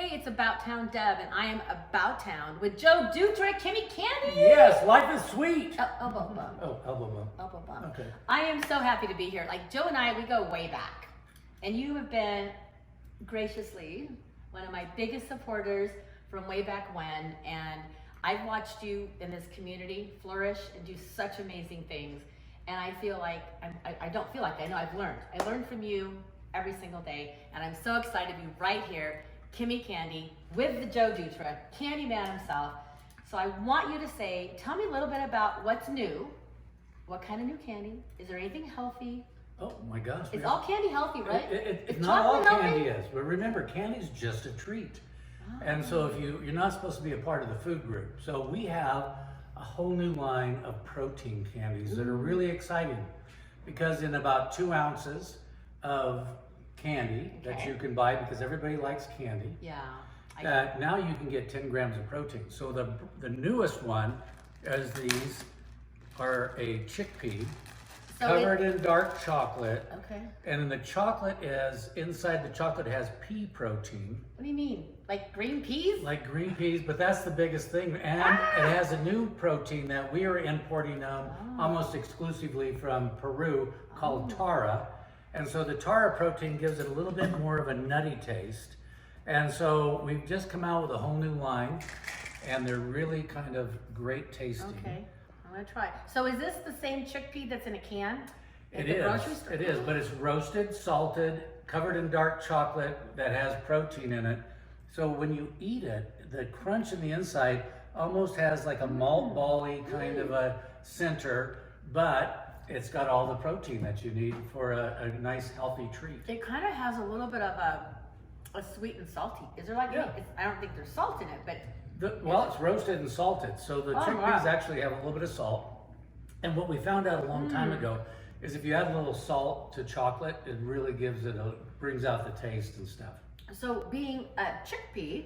Hey, it's About Town Deb, and I am About Town with Joe Dutra, Kimmie Candy. Yes, life is sweet. Elbow bump. Oh, elbow bump. Elbow bump. Okay. I am so happy to be here. Like Joe and I, we go way back. And you have been graciously one of my biggest supporters from way back when. And I've watched you in this community flourish and do such amazing things. And I feel like, I don't feel like, I know I've learned. I learned from you every single day. And I'm so excited to be right here, Kimmie Candy, with the Joe Dutra, Candy Man himself. So I want you to say, tell me a little bit about what's new. What kind of new candy? Is there anything healthy? Oh my gosh. It's all candy healthy, right? It's not all candy is, but remember, candy's just a treat. Oh. And so if you're not supposed to be a part of the food group. So we have a whole new line of protein candies that are really exciting, because in about 2 ounces of candy that you can buy, because everybody likes candy. Yeah. Now you can get 10 grams of protein. So the newest one is these are a chickpea covered in dark chocolate. Okay. And then the chocolate is, inside the chocolate has pea protein. What do you mean? Like green peas? Like green peas, but that's the biggest thing. And it has a new protein that we are importing almost exclusively from Peru called Tara. And so the Tara protein gives it a little bit more of a nutty taste. And so we've just come out with a whole new line, and they're really kind of great tasting. Okay, I'm gonna try. So is this the same chickpea that's in a can? It is, but it's roasted, salted, covered in dark chocolate that has protein in it. So when you eat it, the crunch in the inside almost has like a malt ball-y kind of a center, but it's got all the protein that you need for a nice healthy treat. It kind of has a little bit of a sweet and salty. Is there like, I don't think there's salt in it, but. Well, it's roasted and salted. So the chickpeas actually have a little bit of salt. And what we found out a long time ago is if you add a little salt to chocolate, it really gives it brings out the taste and stuff. So being a chickpea,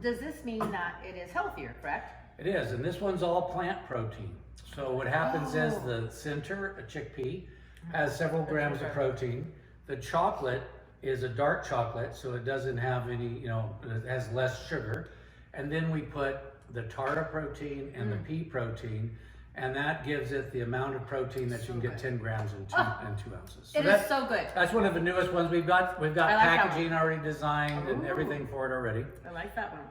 does this mean that it is healthier, correct? It is, and this one's all plant protein. So what happens is the center, a chickpea, has several grams of protein. The chocolate is a dark chocolate, so it doesn't have any, it has less sugar. And then we put the Tara protein and the pea protein, and that gives it the amount of protein that you can get 10 grams in 2 ounces. So it is so good. That's one of the newest ones. We've got packaging already designed and everything for it already. I like that one.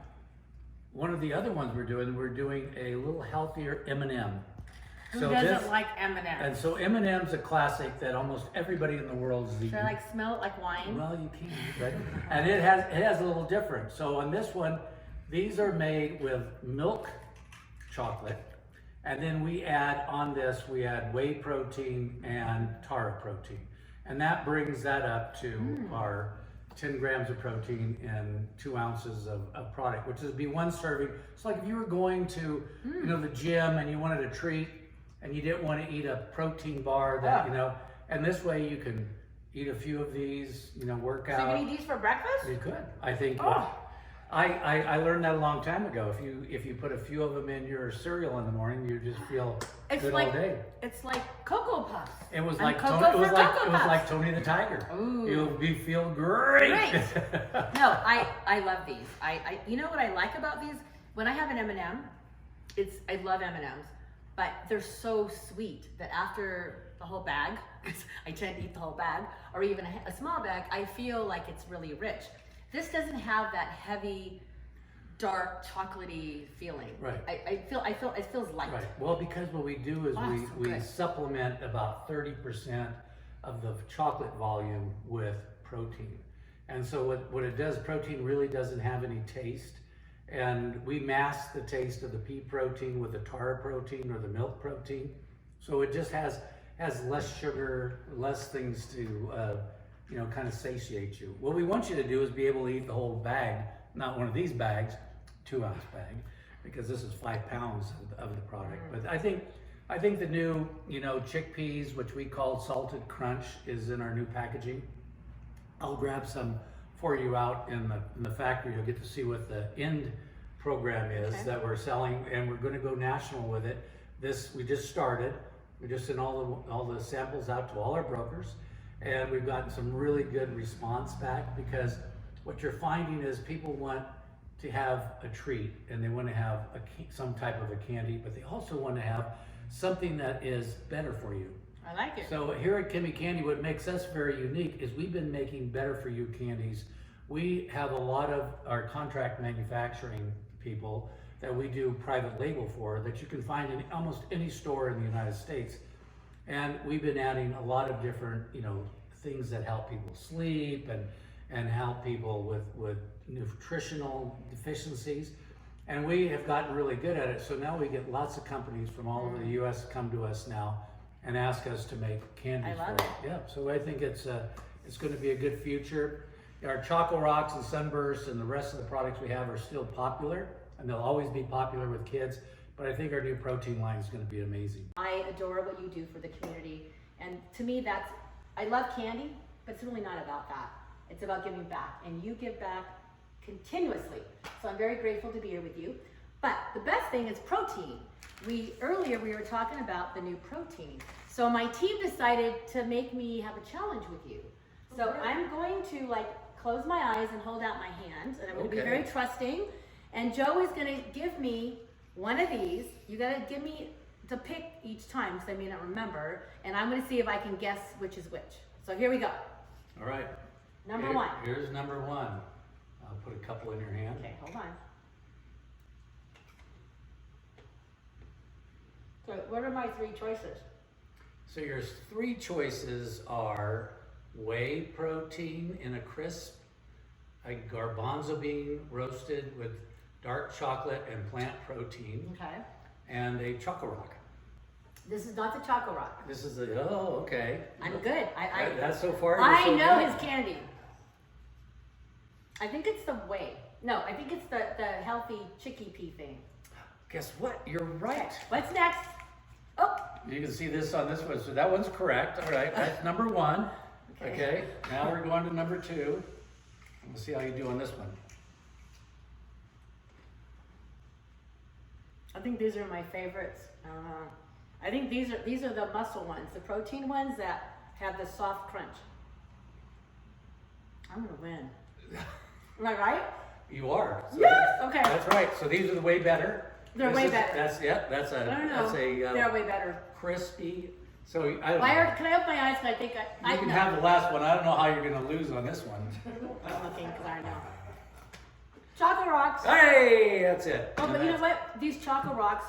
One of the other ones we're doing a little healthier M&M. Who doesn't like M&M's? And so M&M's a classic that almost everybody in the world is eating. Should I smell it like wine? Well, you can, but and it has a little different. So on this one, these are made with milk chocolate, and then we add whey protein and Tara protein, and that brings that up to our 10 grams of protein and 2 ounces of product, which would be one serving. It's like if you were going to the gym and you wanted a treat and you didn't want to eat a protein bar that and this way you can eat a few of these, work out. So you can eat these for breakfast? You could. I think I learned that a long time ago. If you put a few of them in your cereal in the morning, you just feel good all day. It's like Cocoa Puffs. It was like Tony the Tiger. Ooh. You'll feel great. No, I love these. You know what I like about these? When I have an M&M, I love M&Ms, but they're so sweet that after the whole bag, because I tend to eat the whole bag, or even a small bag, I feel like it's really rich. This doesn't have that heavy, dark, chocolatey feeling. Right. I feel it feels light. Right. Well, because what we do is we supplement about 30% of the chocolate volume with protein. And so what it does, protein really doesn't have any taste. And we mask the taste of the pea protein with the Tara protein or the milk protein. So it just has less sugar, less things to kind of satiate you. What we want you to do is be able to eat the whole bag, not one of these bags, 2 ounce bag, because this is 5 pounds of the product. But I think the new, chickpeas, which we call salted crunch, is in our new packaging. I'll grab some for you out in the factory. You'll get to see what the end program is that we're selling, and we're going to go national with it. We just started. We just sent all the samples out to all our brokers, and we've gotten some really good response back, because what you're finding is people want to have a treat and they want to have some type of a candy, but they also want to have something that is better for you. I like it. So here at Kimmie Candy, what makes us very unique is we've been making better for you candies. We have a lot of our contract manufacturing people that we do private label for that you can find in almost any store in the United States. And we've been adding a lot of different, things that help people sleep and help people with nutritional deficiencies. And we have gotten really good at it. So now we get lots of companies from all over the US come to us now and ask us to make candies for them. Yeah, so I think it's going to be a good future. Our Choco Rocks and Sunbursts and the rest of the products we have are still popular, and they'll always be popular with kids, but I think our new protein line is going to be amazing. I adore what you do for the community, and to me I love candy, but it's really not about that. It's about giving back, and you give back continuously. So I'm very grateful to be here with you. But the best thing is protein. Earlier we were talking about the new protein. So my team decided to make me have a challenge with you. So I'm going to close my eyes and hold out my hand, and I'm going to be very trusting. And Joe is going to give me one of these. You got to give me to pick each time because I may not remember. And I'm going to see if I can guess which is which. So here we go. All right. Number one. Here's number one. I'll put a couple in your hand. Okay, hold on. So what are my three choices? So your three choices are whey protein in a crisp, a garbanzo bean roasted with dark chocolate and plant protein, Okay. and a Choco Rock. This is not the Choco Rock. This is okay. I'm good. That's so far. I so know good. his candy. I think it's the whey. No, I think it's the healthy chicky pea thing. Guess what? You're right. Okay. What's next? Oh. You can see this on this one. So that one's correct. All right. That's number one. Okay. Now we're going to number two. We'll see how you do on this one. I think these are my favorites. I think these are the muscle ones, the protein ones that have the soft crunch. I'm gonna win. Am I right? You are. So Yes. Okay. That's right. So these are the way better. They're way better. That's They're way better. Crispy. So I don't know. Can I open my eyes? I think I You can know. have the last one. I don't know how you're going to lose on this one. I'm looking because I know. Choco Rocks. Hey, that's it. Oh, but you know what? These Choco Rocks,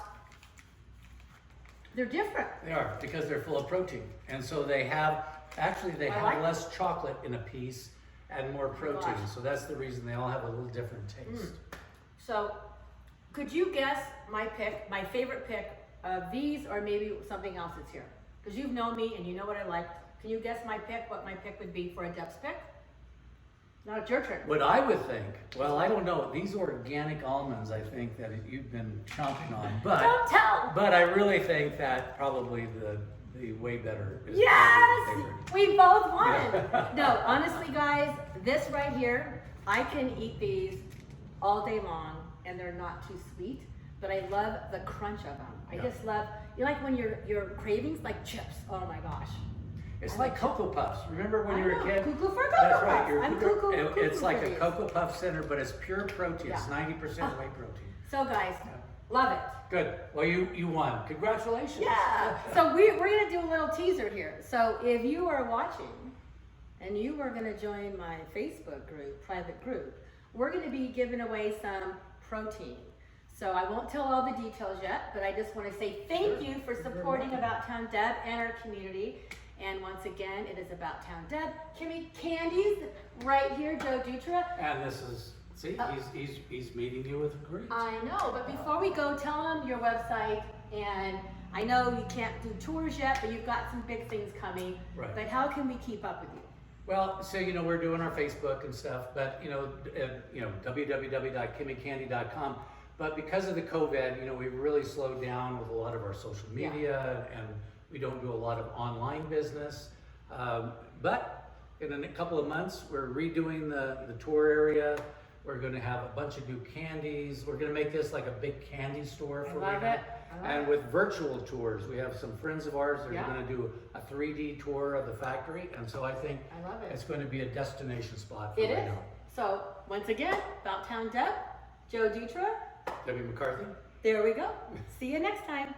they're different. They are, because they're full of protein. And so they have less chocolate in a piece and more protein. gosh. So that's the reason they all have a little different taste. So, could you guess my favorite pick of these, or maybe something else that's here? Because you've known me and you know what I like. Can you guess what my pick would be for a Deb's pick? Now it's your turn. What I would think, well, I don't know. These organic almonds, I think that you've been chomping on, but Don't tell. But I really think that probably the way better is Yes, probably the favorite. we both won. Yeah. No, honestly, guys, this right here, I can eat these all day long, and they're not too sweet. But I love the crunch of them. I just love. You like when your cravings like chips. Oh my gosh. It's like Cocoa Puffs. Remember when you were a kid? Cuckoo for Cocoa That's right. Puffs. You're I'm cuckoo- cuckoo It's for like a these. Cocoa Puff center, but it's pure protein. It's Yeah. 90% whey protein. So guys, love it. Good. Well, you won. Congratulations. Yeah. So we're gonna do a little teaser here. So if you are watching and you are gonna join my Facebook group, private group, we're gonna be giving away some protein. So I won't tell all the details yet, but I just want to say thank you for supporting About Town Deb and our community. And once again, it is About Town Deb. Kimmie Candies right here, Joe Dutra. And this is, see, he's meeting you with a great. I know, but before we go, tell them your website. And I know you can't do tours yet, but you've got some big things coming. Right. But how can we keep up with you? Well, so we're doing our Facebook and stuff, but www.kimmiecandy.com. But because of the COVID, we've really slowed down with a lot of our social media, and we don't do a lot of online business. But in a couple of months, we're redoing the tour area. We're going to have a bunch of new candies. We're going to make this like a big candy store for I love Wayback. it. And with virtual tours, we have some friends of ours that Yeah. are going to do a 3D tour of the factory. And so I think I love it. it's going to be a destination spot for It right is. now. So once again, About Town Deb, Joe Dutra. Debbie McCarthy. There we go. See you next time.